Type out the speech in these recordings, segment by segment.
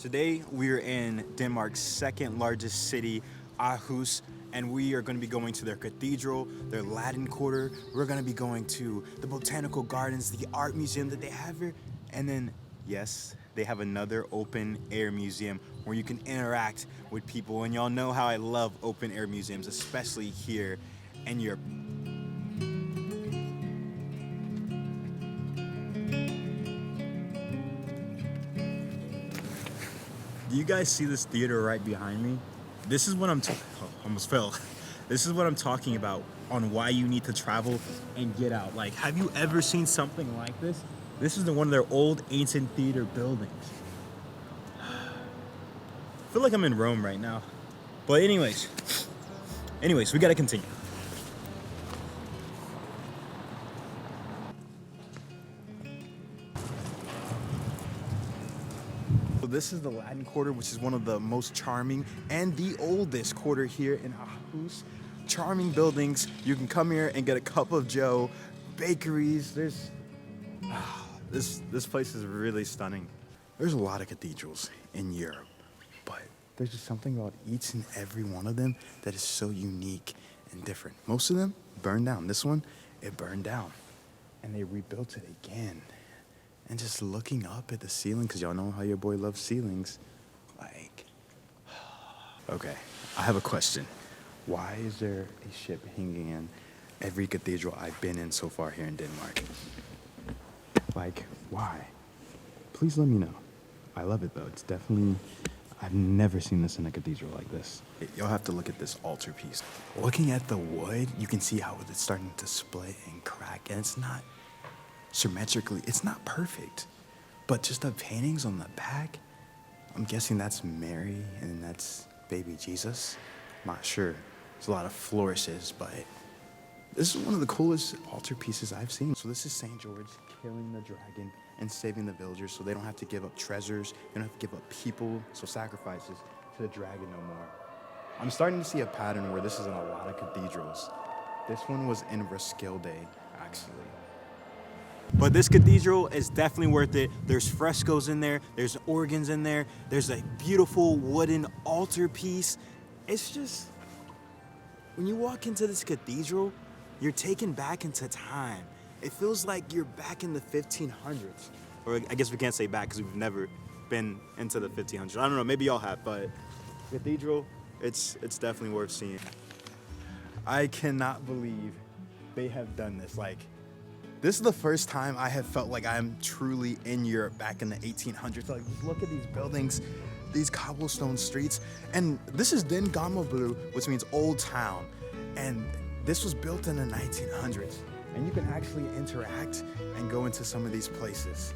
Today we're in Denmark's second largest city, Aarhus, and we are going to be going to their cathedral, their Latin Quarter. We're going to be going to the Botanical Gardens, the art museum that they have here, and then, yes, they have another open air museum where you can interact with people, and y'all know how I love open air museums, especially here in Europe. Do you guys see this theater right behind me? This is what almost fell. This is what I'm talking about on why you need to travel and get out. Like, have you ever seen something like this? This is one of their old ancient theater buildings. I feel like I'm in Rome right now. But anyways, we gotta continue. So this is the Latin Quarter, which is one of the most charming and the oldest quarter here in Aarhus. Charming buildings. You can come here and get a cup of joe, bakeries. This place is really stunning. There's a lot of cathedrals in Europe, but there's just something about each and every one of them that is so unique and different. Most of them burned down. This one, it burned down, and they rebuilt it again. And just looking up at the ceiling, because y'all know how your boy loves ceilings, like, okay, I have a question. Why is there a ship hanging in every cathedral I've been in so far here in Denmark? Like, why? Please let me know. I love it though. It's definitely, I've never seen this in a cathedral like this. You'll have to look at this altarpiece. Looking at the wood, you can see how it's starting to split and crack, and it's not symmetrically, it's not perfect, but just the paintings on the back, I'm guessing that's Mary and that's baby Jesus. I'm not sure. There's a lot of flourishes, but this is one of the coolest altarpieces I've seen. So this is St. George killing the dragon and saving the villagers so they don't have to give up treasures, they don't have to give up people, so sacrifices to the dragon no more. I'm starting to see a pattern where this is in a lot of cathedrals. This one was in Roskilde, actually. But this cathedral is definitely worth it. There's frescoes in there, there's organs in there, there's a beautiful wooden altarpiece. It's just, when you walk into this cathedral, you're taken back into time. It feels like you're back in the 1500s. Or I guess we can't say back because we've never been into the 1500s. I don't know, maybe y'all have, but cathedral, it's definitely worth seeing. I cannot believe they have done this. Like, this is the first time I have felt like I'm truly in Europe back in the 1800s. Like, just look at these buildings, these cobblestone streets. And this is Den Gammelblue, which means Old Town. And this was built in the 1900s. And you can actually interact and go into some of these places.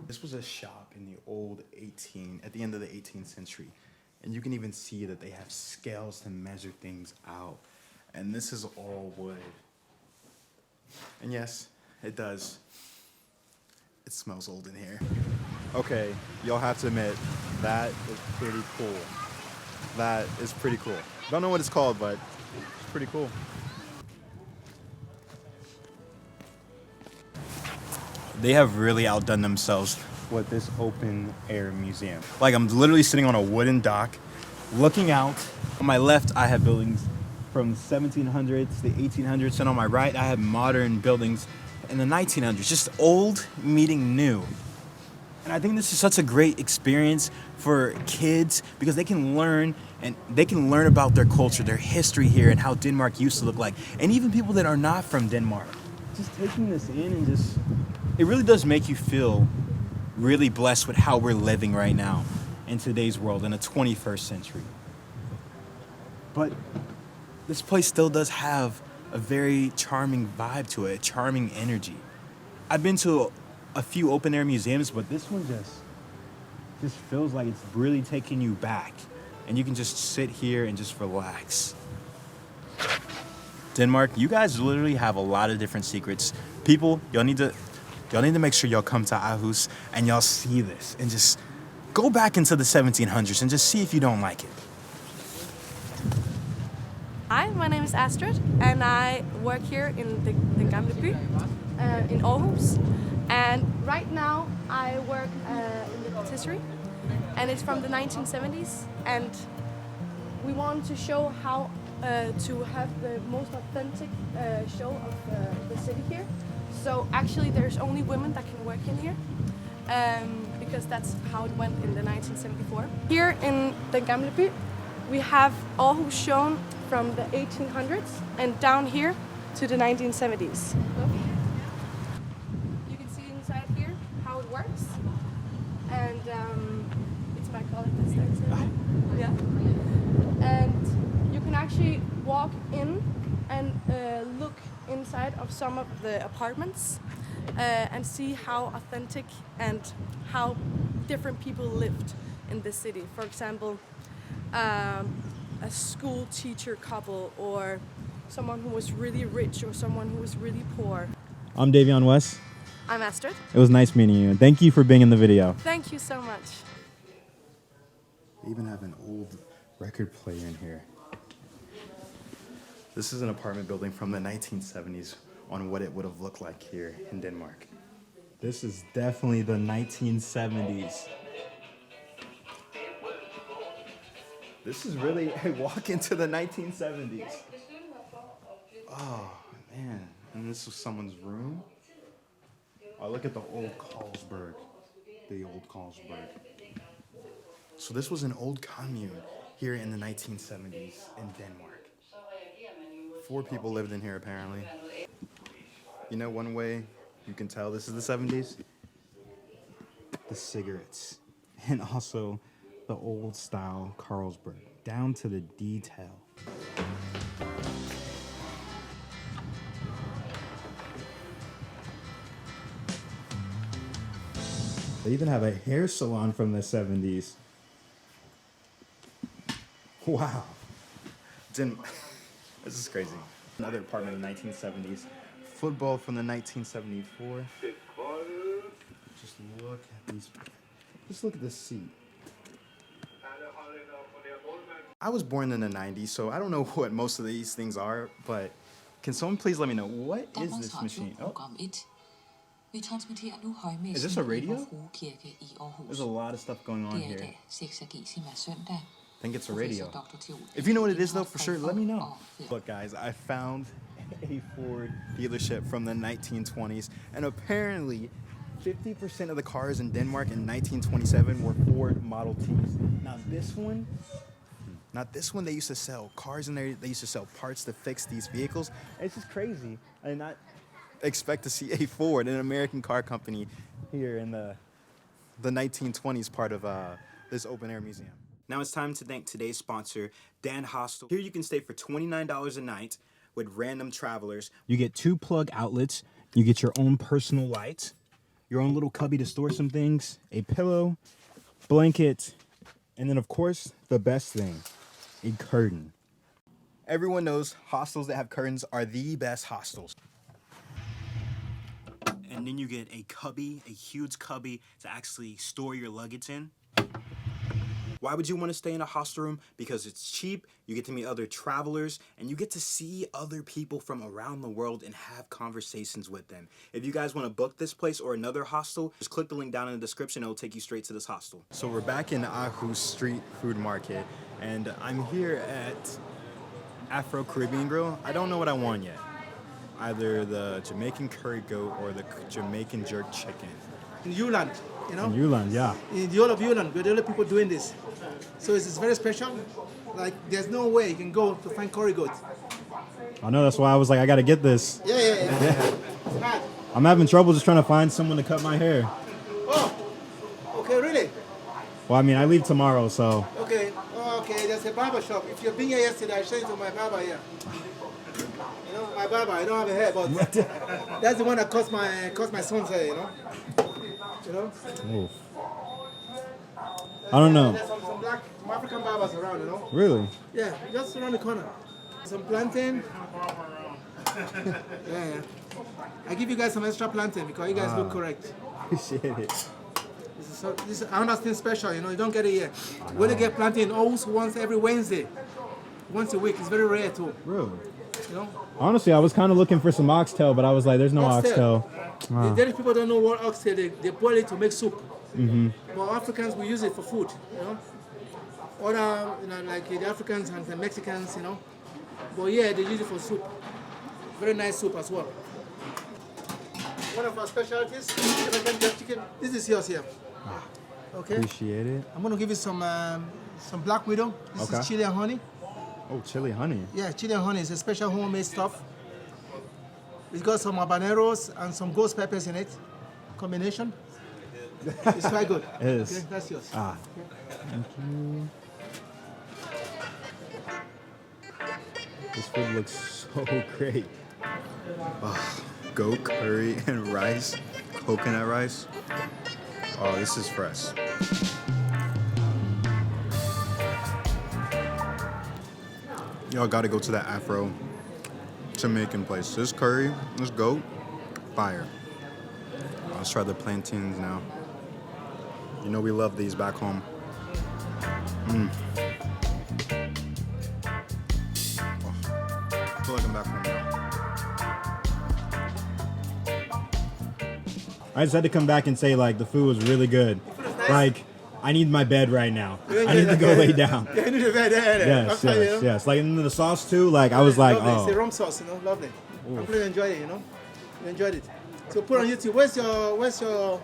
This was a shop in the at the end of the 18th century. And you can even see that they have scales to measure things out. And this is all wood. And yes, it does. It smells old in here. Okay, y'all have to admit, that is pretty cool. That is pretty cool. Don't know what it's called, but it's pretty cool. They have really outdone themselves with this open air museum. Like, I'm literally sitting on a wooden dock, looking out. On my left, I have buildings from the 1700s, the 1800s, and on my right, I have modern buildings in the 1900s, just old meeting new. And I think this is such a great experience for kids because they can learn about their culture, their history here, and how Denmark used to look like. And even people that are not from Denmark, just taking this in and it really does make you feel really blessed with how we're living right now in today's world, in the 21st century. But this place still does have a very charming vibe to it, a charming energy. I've been to a few open air museums, but this one just feels like it's really taking you back. And you can just sit here and just relax. Denmark, you guys literally have a lot of different secrets. People, y'all need to make sure y'all come to Aarhus and y'all see this and just go back into the 1700s and just see if you don't like it. Hi, my name is Astrid, and I work here in the Gamle By in Aarhus. And right now I work in the Patisserie, and it's from the 1970s. And we want to show how to have the most authentic show of the city here. So actually there's only women that can work in here. Because that's how it went in the 1974. Here in the Gamle By, we have Aarhus shown from the 1800s and down here to the 1970s. Look. You can see inside here how it works. And it's my color this time. Yeah. And you can actually walk in and look inside of some of the apartments and see how authentic and how different people lived in this city. For example, a school teacher couple, or someone who was really rich, or someone who was really poor. I'm Davion West. I'm Astrid. It was nice meeting you. Thank you for being in the video. Thank you so much. They even have an old record player in here. This is an apartment building from the 1970s on what it would have looked like here in Denmark. This is definitely the 1970s. This is really a walk into the 1970s. Oh, man. And this was someone's room. Oh, look at the old Carlsberg. The old Carlsberg. So this was an old commune here in the 1970s in Denmark. 4 people lived in here, apparently. You know, one way you can tell this is the 70s? The cigarettes. And also the old style Carlsberg, down to the detail. They even have a hair salon from the 70s. Wow. This is crazy. Another apartment in the 1970s. Football from the 1974. Just look at these. Just look at this seat. I was born in the 90s, so I don't know what most of these things are, but can someone please let me know, what is this machine? Oh. Is this a radio? There's a lot of stuff going on here. I think it's a radio. If you know what it is, though, for sure, let me know. Look, guys, I found a Ford dealership from the 1920s, and apparently 50% of the cars in Denmark in 1927 were Ford Model Ts. Not this one, they used to sell cars in there. They used to sell parts to fix these vehicles. It's just crazy. I did not expect to see a Ford, an American car company, here in the 1920s part of this open-air museum. Now it's time to thank today's sponsor, Dan Hostel. Here you can stay for $29 a night with random travelers. You get 2 plug outlets. You get your own personal light, your own little cubby to store some things, a pillow, blanket, and then, of course, the best thing, a curtain. Everyone knows hostels that have curtains are the best hostels. And then you get a cubby, a huge cubby to actually store your luggage in. Why would you want to stay in a hostel room? Because it's cheap, you get to meet other travelers, and you get to see other people from around the world and have conversations with them. If you guys want to book this place or another hostel, just click the link down in the description. It will take you straight to this hostel. So we're back in Aarhus Street Food Market, and I'm here at Afro-Caribbean Grill. I don't know what I want yet. Either the Jamaican curry goat or the Jamaican jerk chicken. In Jutland, you know? In Jutland, yeah. In the whole of Jutland, we're the only people doing this. So it's very special. Like, there's no way you can go to find curry goat. I know, that's why I was like, I gotta get this. Yeah. It's hard. I'm having trouble just trying to find someone to cut my hair. Oh, okay, really? Well, I mean, I leave tomorrow, so. Okay, there's a barber shop. If you've been here yesterday, I showed you to my barber here. You know, my barber, I don't have a hair, but that's the one that cuts my son's hair, you know? Oof. I don't know. There's some black, some African barbers around, you know? Really? Yeah, just around the corner. Some plantain. Yeah. I give you guys some extra plantain because you guys look correct. Appreciate it. This is another thing special, you know, you don't get it here. We only get plantain in Aarhus once every Wednesday. once a week. It's very rare too. Really? You know. Honestly, I was kind of looking for some oxtail, but I was like, there's no oxtail. The Danish people don't know what oxtail. They boil it to make soup. But Africans, we use it for food. You know. Other, you know, like the Africans and the Mexicans, you know. But yeah, they use it for soup. Very nice soup as well. One of our specialties, chicken. This is yours here. Okay. Appreciate it. I'm gonna give you some black widow. This is chili and honey. Oh, chili honey. Yeah, chili and honey is a special homemade stuff. It's got some habaneros and some ghost peppers in it. Combination. It's quite good. It is. Okay, that's yours. Ah. Thank you. This food looks so great. Goat curry and rice, coconut rice. Oh, this is fresh. Y'all gotta go to that Afro Jamaican place. This curry, this goat, fire. Let's try the plantains now. You know we love these back home. Oh, I feel like I'm back home now. I just had to come back and say, like, the food was really good. Like, I need my bed right now. I need to go lay down. Yeah, you need a bed. Yes. Like, and the sauce too. Like, I was like, lovely. oh. It's a rum sauce, you know, lovely. I'm really enjoyed it, you know. You enjoyed it. So put on YouTube. Where's your?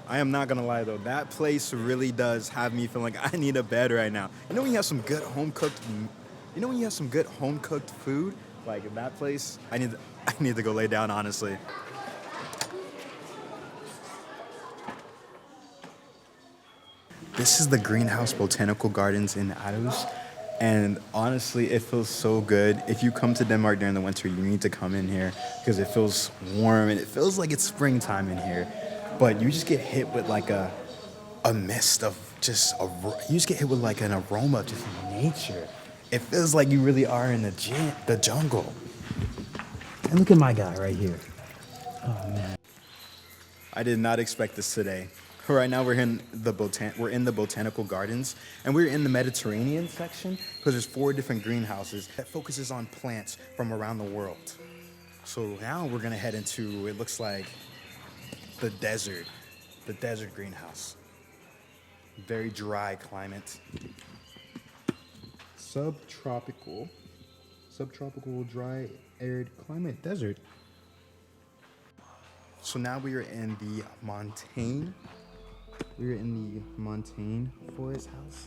I am not gonna lie though, that place really does have me feeling like I need a bed right now. You know when you have some good home cooked food? Like in that place, I need to go lay down, honestly. This is the Greenhouse Botanical Gardens in Aarhus. And honestly, it feels so good. If you come to Denmark during the winter, you need to come in here because it feels warm and it feels like it's springtime in here. But you just get hit with like a mist of you just get hit with like an aroma of just nature. It feels like you really are in the jungle. And look at my guy right here. Oh, man. I did not expect this today. Right now we're in the Botanical Gardens, and we're in the Mediterranean section because there's 4 different greenhouses that focuses on plants from around the world. So now we're gonna head into, it looks like, the desert greenhouse. Very dry climate. Subtropical dry arid climate desert. So now we are in the Montaigne. We're in the Montaigne Forest House.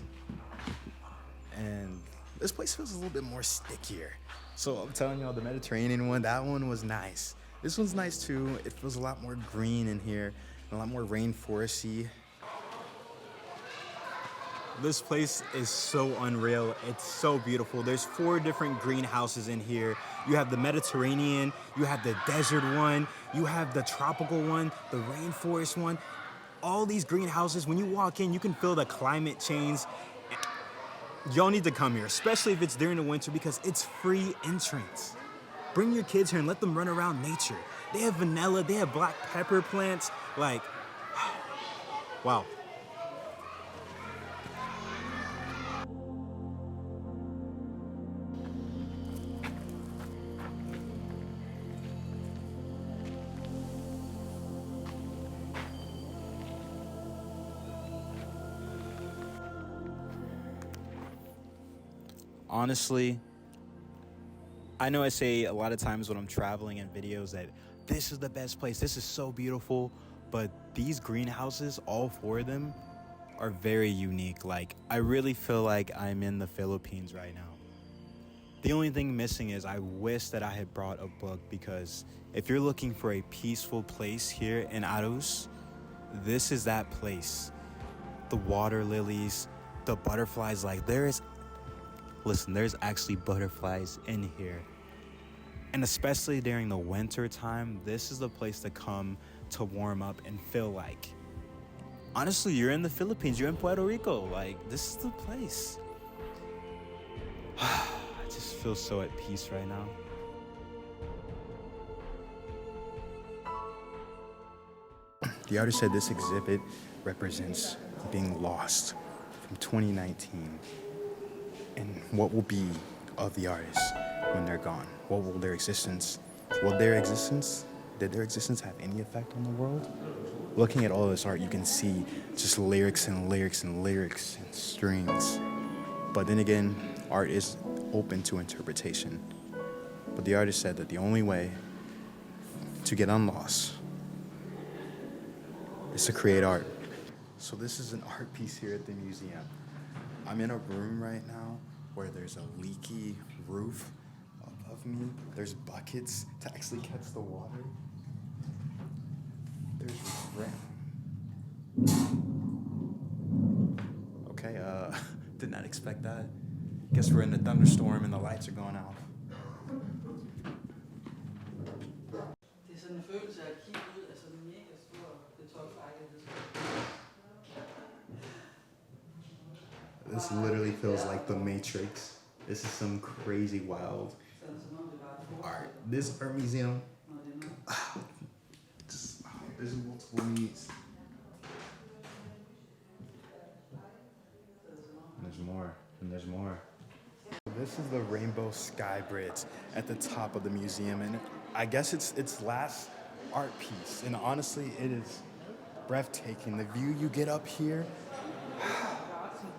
And this place feels a little bit more stickier. So I'm telling y'all, the Mediterranean one, that one was nice. This one's nice too. It feels a lot more green in here, and a lot more rainforesty. This place is so unreal. It's so beautiful. There's 4 different greenhouses in here. You have the Mediterranean, you have the desert one, you have the tropical one, the rainforest one. All these greenhouses, when you walk in, you can feel the climate change. Y'all need to come here, especially if it's during the winter, because it's free entrance. Bring your kids here and let them run around nature. They have vanilla, they have black pepper plants. Like, wow. Honestly, I know I say a lot of times when I'm traveling in videos that this is the best place, this is so beautiful, but these greenhouses, all 4 of them, are very unique. Like, I really feel like I'm in the Philippines right now. The only thing missing is I wish that I had brought a book, because if you're looking for a peaceful place here in Aarhus, this is that place. The water lilies, the butterflies, like there's actually butterflies in here. And especially during the winter time, this is the place to come to warm up and feel like, honestly, you're in the Philippines, you're in Puerto Rico. Like, this is the place. I just feel so at peace right now. The artist said this exhibit represents being lost from 2019 and what will be of the artists when they're gone? What will their existence, did their existence have any effect on the world? Looking at all this art, you can see just lyrics and lyrics and lyrics and strings. But then again, art is open to interpretation. But the artist said that the only way to get unlost is to create art. So this is an art piece here at the museum. I'm in a room right now where there's a leaky roof above me. There's buckets to actually catch the water. There's rain. Okay, did not expect that. Guess we're in a thunderstorm and the lights are going out. Det er sådan en følelse af at kigge ud af sådan en mega stor betonrække. This literally feels like the Matrix. This is some crazy wild art. This art museum, there's multiple needs. There's more, and there's more. This is the Rainbow Sky Bridge at the top of the museum, and I guess it's its last art piece. And honestly, it is breathtaking. The view you get up here.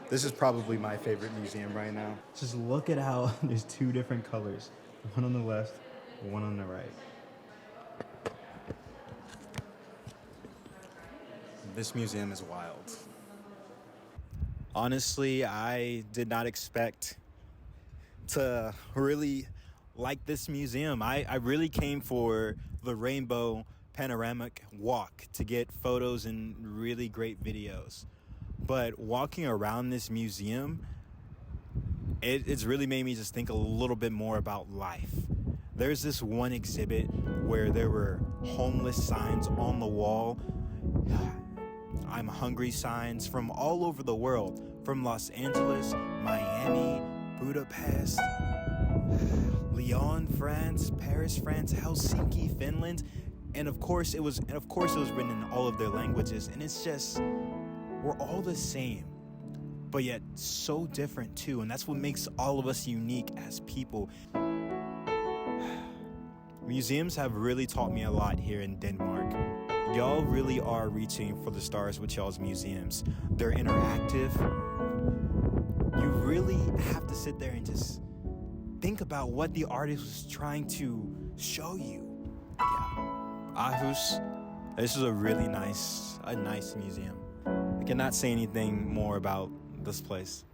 This is probably my favorite museum right now. Just look at how there's two different colors. One on the left, one on the right. This museum is wild. Honestly, I did not expect to really like this museum. I really came for the Rainbow Panoramic walk to get photos and really great videos. But walking around this museum, it's really made me just think a little bit more about life. There's this one exhibit where there were homeless signs on the wall, I'm hungry signs from all over the world, from Los Angeles, Miami, Budapest, Lyon, France, Paris, France, Helsinki, Finland, and of course it was written in all of their languages. And it's just, we're all the same, but yet so different too. And that's what makes all of us unique as people. Museums have really taught me a lot here in Denmark. Y'all really are reaching for the stars with y'all's museums. They're interactive. You really have to sit there and just think about what the artist was trying to show you. Yeah, Aarhus, this is a really nice museum. I cannot say anything more about this place.